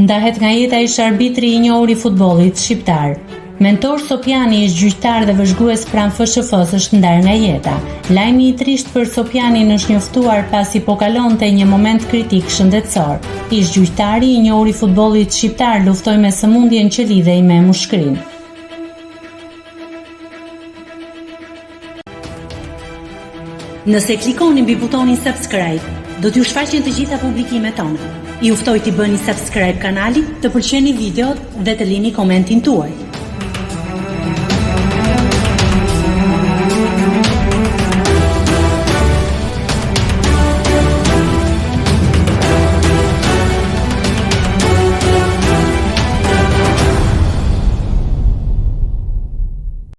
ndahet nga jeta ish arbitri I njohur I futbollit shqiptar. Mentor Sopjani ish gjyqtar dhe vëzhgues pranë FSHF-s është ndarë nga jeta. Lajmi I trisht për Sopjanin është njoftuar pasi po kalonte një moment kritik shëndetësor. Ish gjyqtari I njohur I futbollit shqiptar luftoi me sëmundjen që lidhej me mushkërinë. Nëse klikoni mbi butonin subscribe, do t'ju shfaqen të gjitha publikimet tona. Ju ftoj t'i bëni subscribe kanalit, të pëlqeni videot dhe të lini komentin tuaj.